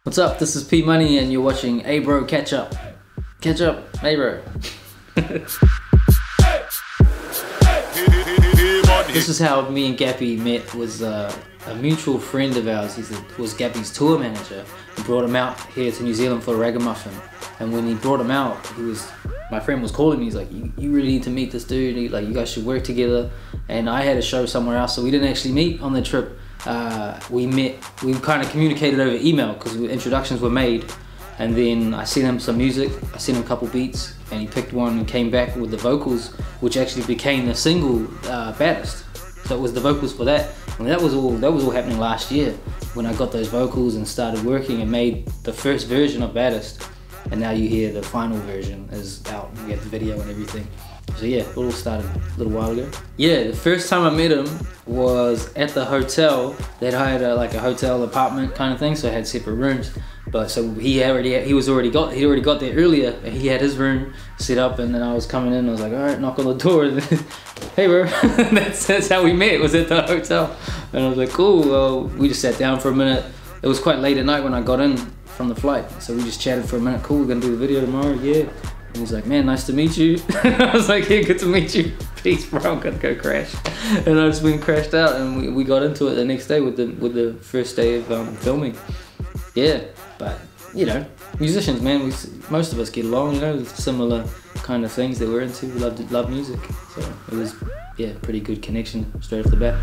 What's up? This is P Money and you're watching Hey Bro Catch Up. Catch up, hey bro. This is how me and Gappy met. Was a mutual friend of ours. He was Gappy's tour manager. He brought him out here to New Zealand for a ragamuffin. And when he brought him out, my friend was calling me. He's like, you really need to meet this dude. Like, you guys should work together. And I had a show somewhere else, so we didn't actually meet on the trip. We kind of communicated over email because introductions were made, and then I sent him some music, I sent him a couple beats, and he picked one and came back with the vocals, which actually became the single Baddest. So it was the vocals for that, and that was all happening last year when I got those vocals and started working and made the first version of Baddest, and now you hear the final version is out. We have the video and everything. So yeah, it all started a little while ago. Yeah, the first time I met him was at the hotel. They'd hired like a hotel apartment kind of thing, so it had separate rooms. But so he'd already got there earlier, and he had his room set up, and then I was coming in, I was like, all right, knock on the door, and then, hey bro, that's how we met, was at the hotel. And I was like, cool, well, we just sat down for a minute. It was quite late at night when I got in from the flight, so we just chatted for a minute. Cool, we're gonna do the video tomorrow, yeah. And he's like, man, nice to meet you. I was like, yeah, good to meet you. Peace, bro, I'm gonna go crash. And I just went and crashed out, and we got into it the next day with the first day of filming. Yeah, but you know, musicians, man, most of us get along, you know, similar kind of things that we're into. We love music, so it was, yeah, pretty good connection straight off the bat.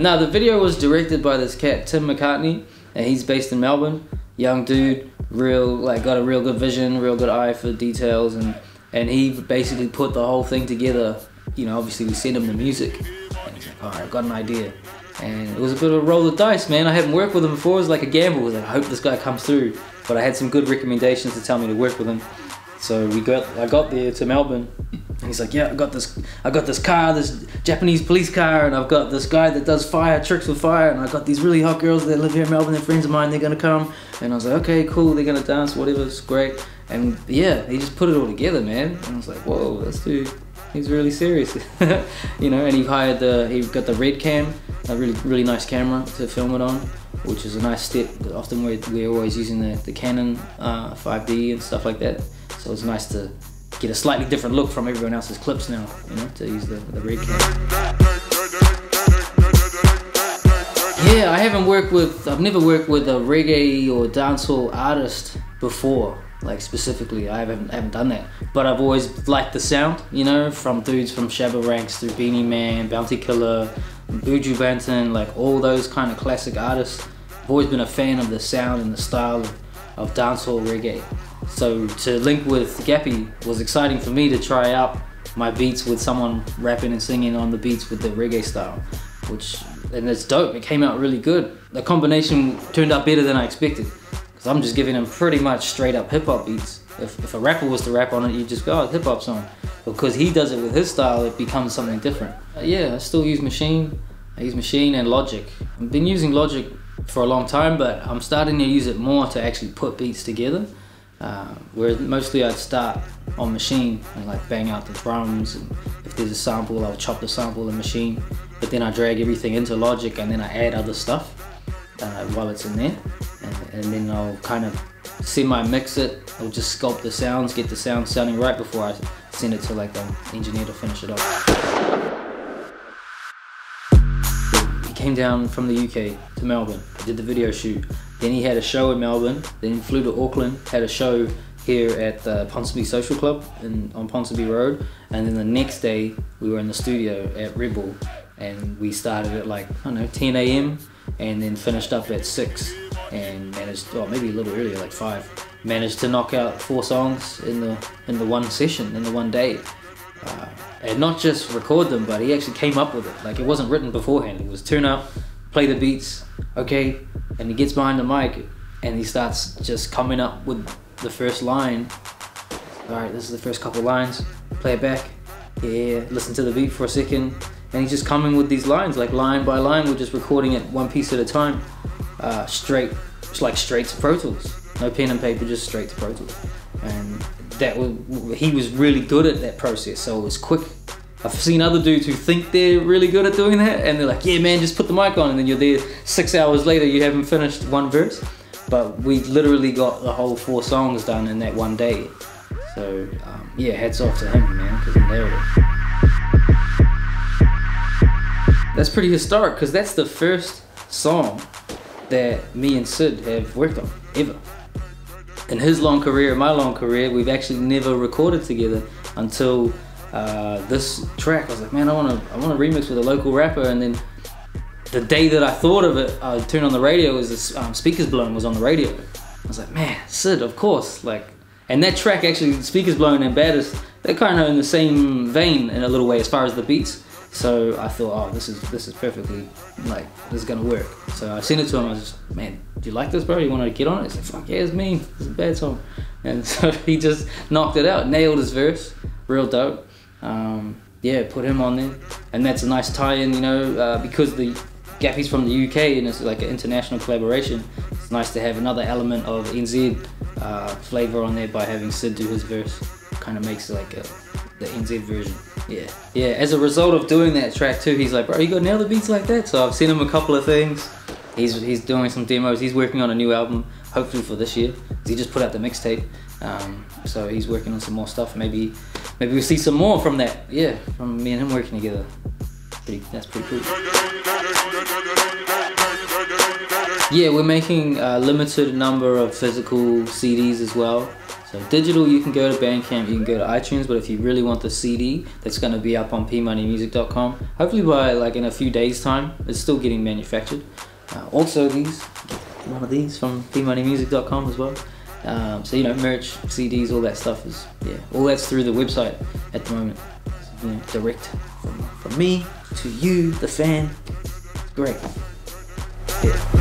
Now the video was directed by this cat, Tim McCartney, and he's based in Melbourne. Young dude. Got a real good vision, real good eye for details, and he basically put the whole thing together. You know, obviously we sent him the music, and he's like, all right, I've got an idea. And it was a bit of a roll of the dice, man. I hadn't worked with him before. It was like a gamble. I was like, I hope this guy comes through. But I had some good recommendations to tell me to work with him. So I got there to Melbourne, and he's like, yeah, I got this car, this Japanese police car, and I've got this guy that does tricks with fire, and I got these really hot girls that live here in Melbourne, they're friends of mine, they're gonna come. And I was like, okay, cool, they're gonna dance, whatever, it's great. And yeah, he just put it all together, man. And I was like, whoa, this dude, he's really serious. You know, and he got the Red Cam, a really nice camera to film it on, which is a nice step. Often we're always using the Canon 5D and stuff like that. So it's nice to get a slightly different look from everyone else's clips now, you know, to use the Red Cam. Yeah, I've never worked with a reggae or dancehall artist before, like specifically. I haven't done that. But I've always liked the sound, you know, from dudes from Gappy Ranks through Beanie Man, Bounty Killer, Buju Banton, like all those kind of classic artists. I've always been a fan of the sound and the style of dancehall reggae. So to link with Gappy was exciting for me to try out my beats with someone rapping and singing on the beats with the reggae style, and it's dope. It came out really good. The combination turned out better than I expected, because I'm just giving him pretty much straight up hip hop beats. If a rapper was to rap on it, you just go, oh, hip hop song. Because he does it with his style, it becomes something different. Yeah, I still use Machine. I use Machine and Logic. I've been using Logic for a long time, but I'm starting to use it more to actually put beats together. Whereas mostly I'd start on Machine and like bang out the drums, and if there's a sample, I'll chop the sample in Machine, but then I drag everything into Logic and then I add other stuff while it's in there, and then I'll kind of semi-mix it. I'll just sculpt the sounds, get the sound sounding right before I send it to like an engineer to finish it off. He came down from the UK to Melbourne, did the video shoot. Then he had a show in Melbourne, then he flew to Auckland, had a show here at the Ponsonby Social Club on Ponsonby Road, and then the next day we were in the studio at Red Bull, and we started at like, I don't know, 10 AM and then finished up at 6, and managed, or maybe a little earlier, like 5, managed to knock out 4 songs in the one session, in the one day. And not just record them, but he actually came up with it. Like, it wasn't written beforehand. It was turn up, play the beats, okay, and he gets behind the mic and he starts just coming up with the first line. All right, this is the first couple lines, play it back, yeah, listen to the beat for a second, and he's just coming with these lines, like line by line. We're just recording it one piece at a time, straight to Pro Tools, no pen and paper, just straight to Pro Tools. And he was really good at that process, so it was quick I've seen other dudes who think they're really good at doing that, and they're like, yeah man, just put the mic on, and then you're there 6 hours later, you haven't finished one verse. But we literally got the whole 4 songs done in that one day. So yeah, hats off to him, man, because he nailed it. That's pretty historic, because that's the first song that me and Sid have worked on, ever. In his long career, my long career, we've actually never recorded together until this track. I was like, man, I want to remix with a local rapper, and then the day that I thought of it, I turned on the radio, was this Speakers Blown was on the radio. I was like, man, Sid, of course. Like, and that track actually, Speakers Blown and Baddest, they're kind of in the same vein in a little way as far as the beats. So I thought, oh, this is perfectly, like, this is gonna work. So I sent it to him. I was just, man, do you like this, bro? You want to get on it? He's like, fuck yeah, it's me. It's a bad song. And so he just knocked it out, nailed his verse, real dope. Yeah, put him on there, and that's a nice tie-in, you know, because the Gappy's from the UK and it's like an international collaboration. It's nice to have another element of NZ flavor on there by having Sid do his verse. Kind of makes it like the NZ version. Yeah. As a result of doing that track too, he's like, bro, you got nail the beats like that. So I've sent him a couple of things. He's doing some demos. He's working on a new album, hopefully for this year. He just put out the mixtape, so he's working on some more stuff. Maybe we'll see some more from that. Yeah, from me and him working together. That's pretty cool. Yeah, we're making a limited number of physical CDs as well. So digital, you can go to Bandcamp, you can go to iTunes, but if you really want the CD, that's going to be up on pmoneymusic.com. Hopefully by like in a few days' time. It's still getting manufactured. Also one of these from pmoneymusic.com as well. So you know, merch, CDs, all that stuff is, yeah, all that's through the website at the moment. You know, direct from me to you, the fan. Great. Yeah.